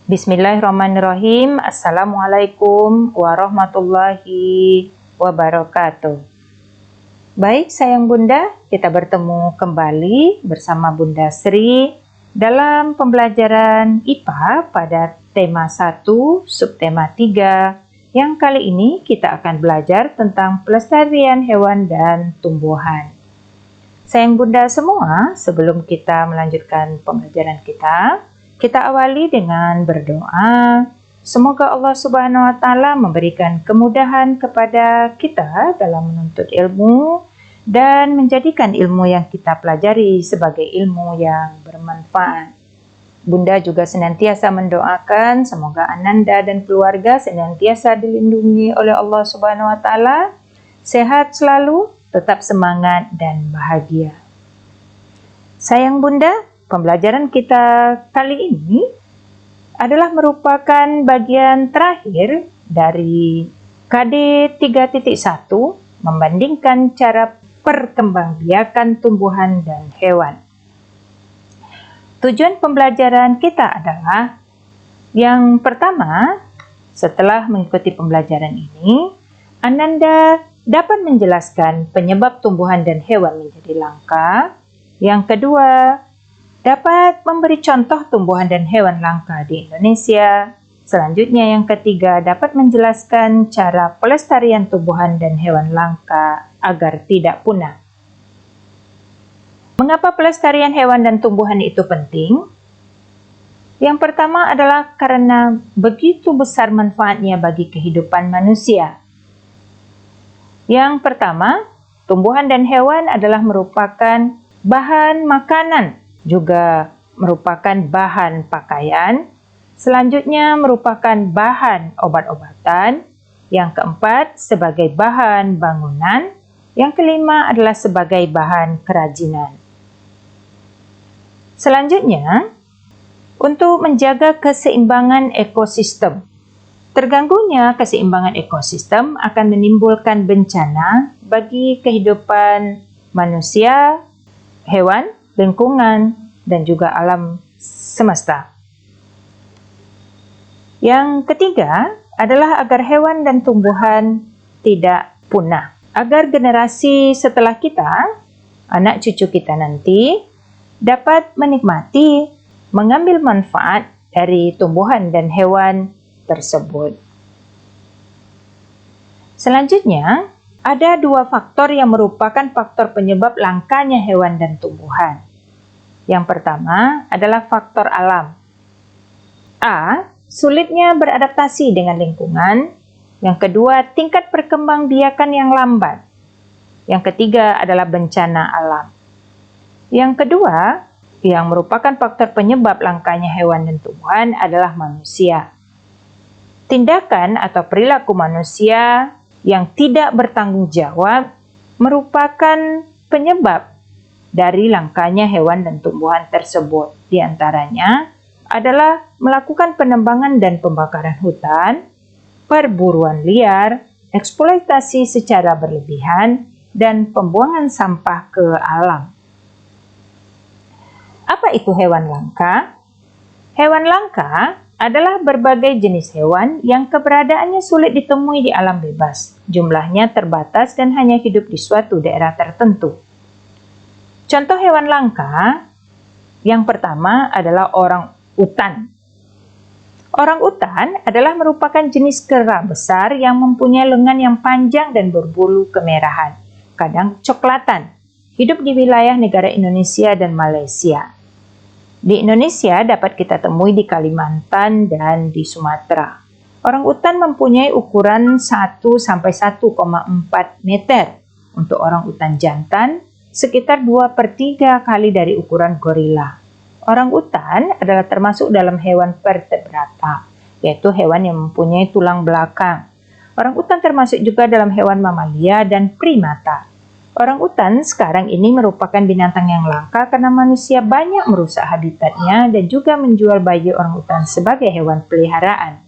Bismillahirrahmanirrahim. Assalamualaikum warahmatullahi wabarakatuh. Baik sayang Bunda, kita bertemu kembali bersama Bunda Sri dalam pembelajaran IPA pada tema 1, subtema 3, yang kali ini kita akan belajar tentang pelestarian hewan dan tumbuhan. Sayang Bunda semua, sebelum kita melanjutkan pembelajaran kita awali dengan berdoa. Semoga Allah Subhanahu wa Ta'ala memberikan kemudahan kepada kita dalam menuntut ilmu dan menjadikan ilmu yang kita pelajari sebagai ilmu yang bermanfaat. Bunda juga senantiasa mendoakan semoga Ananda dan keluarga senantiasa dilindungi oleh Allah Subhanahu wa Ta'ala, sehat selalu, tetap semangat dan bahagia. Sayang Bunda, pembelajaran kita kali ini adalah merupakan bagian terakhir dari KD 3.1 membandingkan cara perkembangbiakan tumbuhan dan hewan. Tujuan pembelajaran kita adalah yang pertama, setelah mengikuti pembelajaran ini, Ananda dapat menjelaskan penyebab tumbuhan dan hewan menjadi langka. Yang kedua, dapat memberi contoh tumbuhan dan hewan langka di Indonesia. Selanjutnya yang ketiga, dapat menjelaskan cara pelestarian tumbuhan dan hewan langka agar tidak punah. Mengapa pelestarian hewan dan tumbuhan itu penting? Yang pertama adalah karena begitu besar manfaatnya bagi kehidupan manusia. Yang pertama, tumbuhan dan hewan adalah merupakan bahan makanan, juga merupakan bahan pakaian, selanjutnya merupakan bahan obat-obatan, yang keempat sebagai bahan bangunan, yang kelima adalah sebagai bahan kerajinan. Selanjutnya, untuk menjaga keseimbangan ekosistem. Terganggunya keseimbangan ekosistem akan menimbulkan bencana bagi kehidupan manusia, hewan, lingkungan, dan juga alam semesta. Yang ketiga adalah agar hewan dan tumbuhan tidak punah. Agar generasi setelah kita, anak cucu kita nanti, dapat menikmati, mengambil manfaat dari tumbuhan dan hewan tersebut. Selanjutnya, ada dua faktor yang merupakan faktor penyebab langkanya hewan dan tumbuhan. Yang pertama adalah faktor alam. A. Sulitnya beradaptasi dengan lingkungan. Yang kedua, tingkat perkembangbiakan yang lambat. Yang ketiga adalah bencana alam. Yang kedua, yang merupakan faktor penyebab langkanya hewan dan tumbuhan adalah manusia. Tindakan atau perilaku manusia yang tidak bertanggung jawab merupakan penyebab dari langkanya hewan dan tumbuhan tersebut. Di antaranya adalah melakukan penebangan dan pembakaran hutan, perburuan liar, eksploitasi secara berlebihan, dan pembuangan sampah ke alam. Apa itu hewan langka? Hewan langka adalah berbagai jenis hewan yang keberadaannya sulit ditemui di alam bebas. Jumlahnya terbatas dan hanya hidup di suatu daerah tertentu. Contoh hewan langka, yang pertama adalah orang utan. Orang utan adalah merupakan jenis kera besar yang mempunyai lengan yang panjang dan berbulu kemerahan, kadang coklatan. Hidup di wilayah negara Indonesia dan Malaysia. Di Indonesia dapat kita temui di Kalimantan dan di Sumatera. Orang utan mempunyai ukuran 1-1,4 meter. Untuk orang utan jantan, sekitar 2/3 kali dari ukuran gorila. Orang utan adalah termasuk dalam hewan vertebrata, yaitu hewan yang mempunyai tulang belakang. Orang utan termasuk juga dalam hewan mamalia dan primata. Orang utan sekarang ini merupakan binatang yang langka karena manusia banyak merusak habitatnya dan juga menjual bayi orang utan sebagai hewan peliharaan.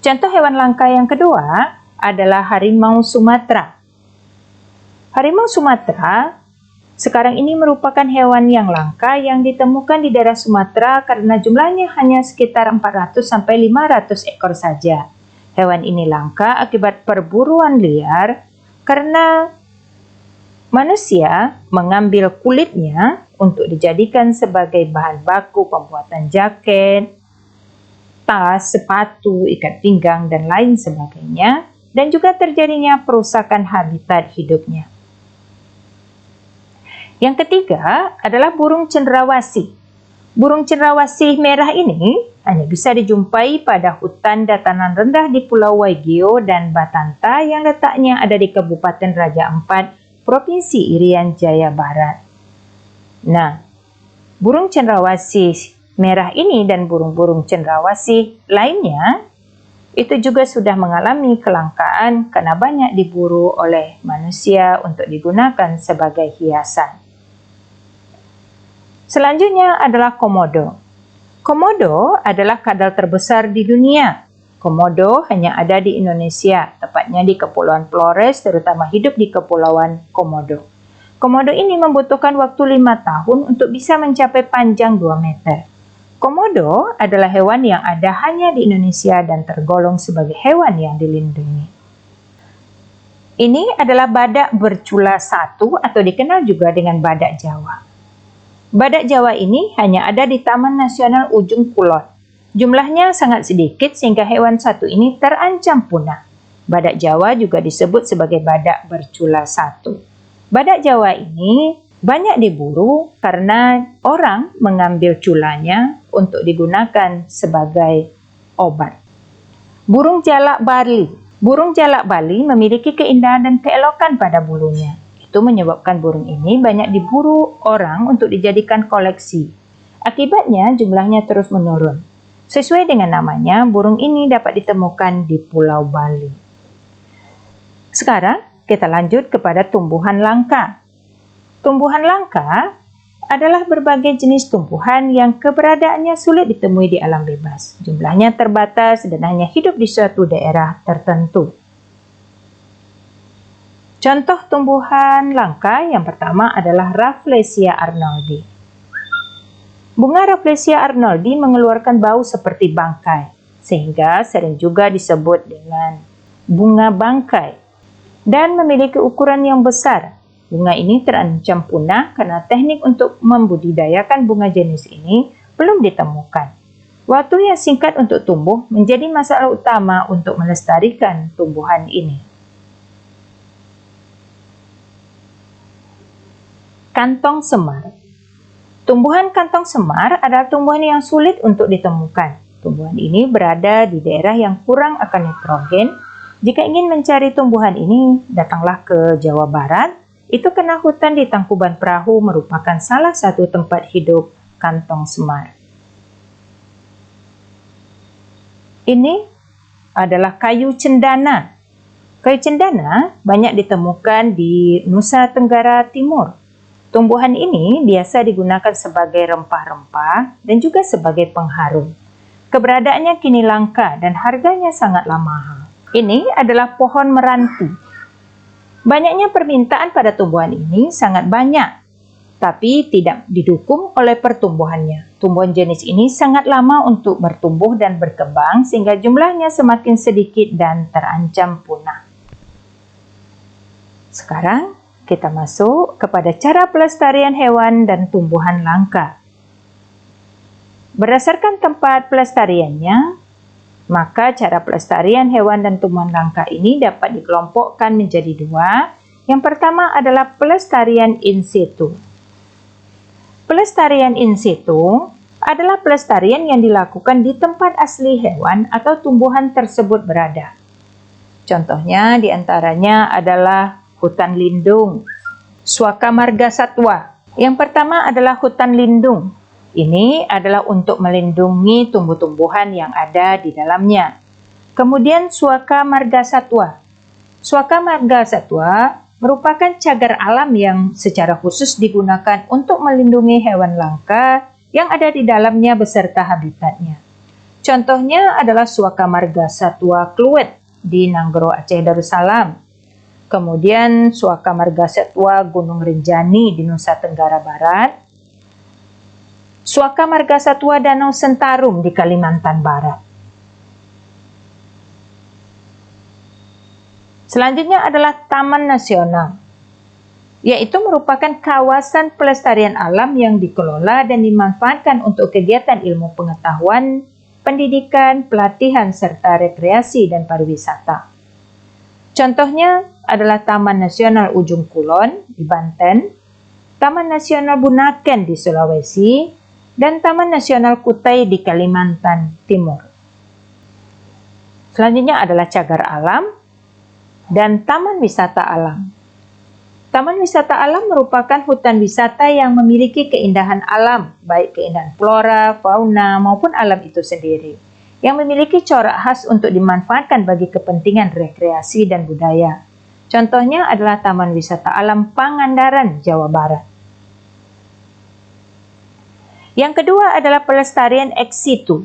Contoh hewan langka yang kedua adalah harimau Sumatera. Harimau Sumatera Sekarang ini merupakan hewan yang langka yang ditemukan di daerah Sumatera karena jumlahnya hanya sekitar 400-500 ekor saja. Hewan ini langka akibat perburuan liar karena manusia mengambil kulitnya untuk dijadikan sebagai bahan baku pembuatan jaket, tas, sepatu, ikat pinggang, dan lain sebagainya, dan juga terjadinya perusakan habitat hidupnya. Yang ketiga adalah burung cendrawasih. Burung cendrawasih merah ini hanya bisa dijumpai pada hutan dataran rendah di Pulau Waigeo dan Batanta yang letaknya ada di Kabupaten Raja Ampat, Provinsi Irian Jaya Barat. Nah, burung cendrawasih merah ini dan burung-burung cendrawasih lainnya itu juga sudah mengalami kelangkaan karena banyak diburu oleh manusia untuk digunakan sebagai hiasan. Selanjutnya adalah komodo. Komodo adalah kadal terbesar di dunia. Komodo hanya ada di Indonesia, tepatnya di Kepulauan Flores, terutama hidup di Kepulauan Komodo. Komodo ini membutuhkan waktu 5 tahun untuk bisa mencapai panjang 2 meter. Komodo adalah hewan yang ada hanya di Indonesia dan tergolong sebagai hewan yang dilindungi. Ini adalah badak bercula satu atau dikenal juga dengan badak Jawa. Badak Jawa ini hanya ada di Taman Nasional Ujung Kulon. Jumlahnya sangat sedikit sehingga hewan satu ini terancam punah. Badak Jawa juga disebut sebagai badak bercula satu. Badak Jawa ini banyak diburu karena orang mengambil culanya untuk digunakan sebagai obat. Burung jalak Bali. Burung jalak Bali memiliki keindahan dan keelokan pada bulunya. Itu menyebabkan burung ini banyak diburu orang untuk dijadikan koleksi. Akibatnya jumlahnya terus menurun. Sesuai dengan namanya, burung ini dapat ditemukan di Pulau Bali. Sekarang kita lanjut kepada tumbuhan langka. Tumbuhan langka adalah berbagai jenis tumbuhan yang keberadaannya sulit ditemui di alam bebas. Jumlahnya terbatas dan hanya hidup di suatu daerah tertentu. Contoh tumbuhan langka yang pertama adalah Rafflesia arnoldi. Bunga Rafflesia arnoldi mengeluarkan bau seperti bangkai, sehingga sering juga disebut dengan bunga bangkai, dan memiliki ukuran yang besar. Bunga ini terancam punah karena teknik untuk membudidayakan bunga jenis ini belum ditemukan. Waktu yang singkat untuk tumbuh menjadi masalah utama untuk melestarikan tumbuhan ini. Kantong semar. Tumbuhan kantong semar adalah tumbuhan yang sulit untuk ditemukan. Tumbuhan ini berada di daerah yang kurang akan nitrogen. Jika ingin mencari tumbuhan ini, datanglah ke Jawa Barat. Itu karena hutan di Tangkuban Perahu merupakan salah satu tempat hidup kantong semar. Ini adalah kayu cendana. Kayu cendana banyak ditemukan di Nusa Tenggara Timur. Tumbuhan ini biasa digunakan sebagai rempah-rempah dan juga sebagai pengharum. Keberadaannya kini langka dan harganya sangatlah mahal. Ini adalah pohon meranti. Banyaknya permintaan pada tumbuhan ini sangat banyak, tapi tidak didukung oleh pertumbuhannya. Tumbuhan jenis ini sangat lama untuk bertumbuh dan berkembang sehingga jumlahnya semakin sedikit dan terancam punah. Sekarang kita masuk kepada cara pelestarian hewan dan tumbuhan langka. Berdasarkan tempat pelestariannya, maka cara pelestarian hewan dan tumbuhan langka ini dapat dikelompokkan menjadi dua. Yang pertama adalah pelestarian in situ. Pelestarian in situ adalah pelestarian yang dilakukan di tempat asli hewan atau tumbuhan tersebut berada. Contohnya diantaranya adalah hutan lindung, Suaka Marga Satwa. Yang pertama adalah hutan lindung. Ini adalah untuk melindungi tumbuh-tumbuhan yang ada di dalamnya. Kemudian Suaka Marga Satwa. Suaka Marga Satwa merupakan cagar alam yang secara khusus digunakan untuk melindungi hewan langka yang ada di dalamnya beserta habitatnya. Contohnya adalah Suaka Marga Satwa Kluwet di Nanggro, Aceh Darussalam. kemudian Suaka Margasatwa Gunung Rinjani di Nusa Tenggara Barat, Suaka Margasatwa Danau Sentarum di Kalimantan Barat. Selanjutnya adalah Taman Nasional, yaitu merupakan kawasan pelestarian alam yang dikelola dan dimanfaatkan untuk kegiatan ilmu pengetahuan, pendidikan, pelatihan, serta rekreasi dan pariwisata. Contohnya adalah Taman Nasional Ujung Kulon di Banten, Taman Nasional Bunaken di Sulawesi, dan Taman Nasional Kutai di Kalimantan Timur. Selanjutnya adalah Cagar Alam dan Taman Wisata Alam. Taman Wisata Alam merupakan hutan wisata yang memiliki keindahan alam, baik keindahan flora, fauna, maupun alam itu sendiri, yang memiliki corak khas untuk dimanfaatkan bagi kepentingan rekreasi dan budaya. Contohnya adalah Taman Wisata Alam Pangandaran, Jawa Barat. Yang kedua adalah pelestarian ex situ.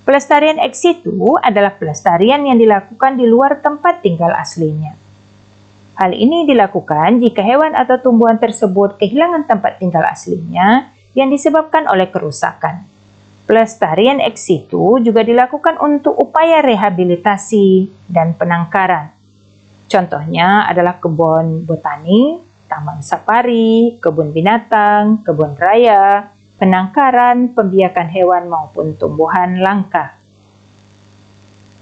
Pelestarian ex situ adalah pelestarian yang dilakukan di luar tempat tinggal aslinya. Hal ini dilakukan jika hewan atau tumbuhan tersebut kehilangan tempat tinggal aslinya yang disebabkan oleh kerusakan. Pelestarian ex situ juga dilakukan untuk upaya rehabilitasi dan penangkaran. Contohnya adalah kebun botani, taman safari, kebun binatang, kebun raya, penangkaran, pembiakan hewan maupun tumbuhan langka.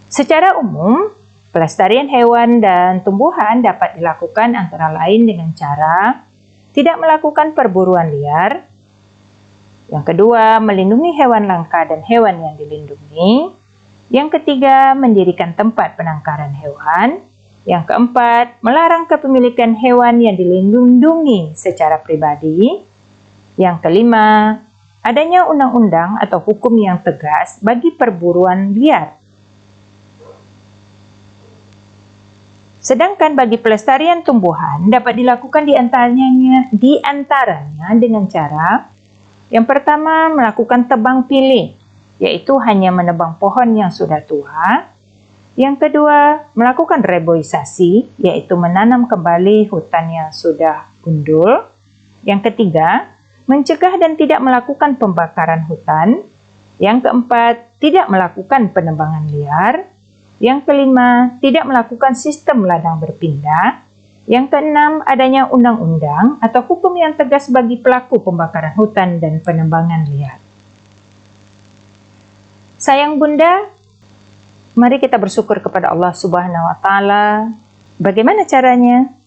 Secara umum, pelestarian hewan dan tumbuhan dapat dilakukan antara lain dengan cara tidak melakukan perburuan liar. Yang kedua, melindungi hewan langka dan hewan yang dilindungi. Yang ketiga, mendirikan tempat penangkaran hewan. Yang keempat, melarang kepemilikan hewan yang dilindungi secara pribadi. Yang kelima, adanya undang-undang atau hukum yang tegas bagi perburuan liar. Sedangkan bagi pelestarian tumbuhan dapat dilakukan di antaranya dengan cara yang pertama, melakukan tebang pilih, yaitu hanya menebang pohon yang sudah tua. Yang kedua, melakukan reboisasi, yaitu menanam kembali hutan yang sudah gundul. Yang ketiga, mencegah dan tidak melakukan pembakaran hutan. Yang keempat, tidak melakukan penebangan liar. Yang kelima, tidak melakukan sistem ladang berpindah. Yang keenam, adanya undang-undang atau hukum yang tegas bagi pelaku pembakaran hutan dan penebangan liar. Sayang Bunda, mari kita bersyukur kepada Allah Subhanahu wa Ta'ala. Bagaimana caranya?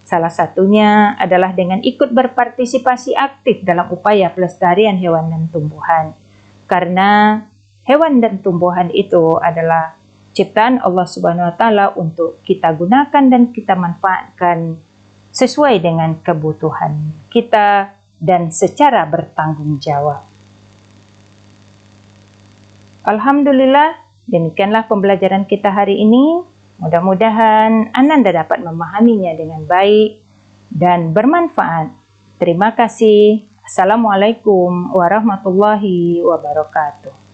Salah satunya adalah dengan ikut berpartisipasi aktif dalam upaya pelestarian hewan dan tumbuhan. Karena hewan dan tumbuhan itu adalah ciptaan Allah Subhanahu wa Ta'ala untuk kita gunakan dan kita manfaatkan sesuai dengan kebutuhan kita dan secara bertanggung jawab. Alhamdulillah, demikianlah pembelajaran kita hari ini. Mudah-mudahan Ananda dapat memahaminya dengan baik dan bermanfaat. Terima kasih. Assalamualaikum warahmatullahi wabarakatuh.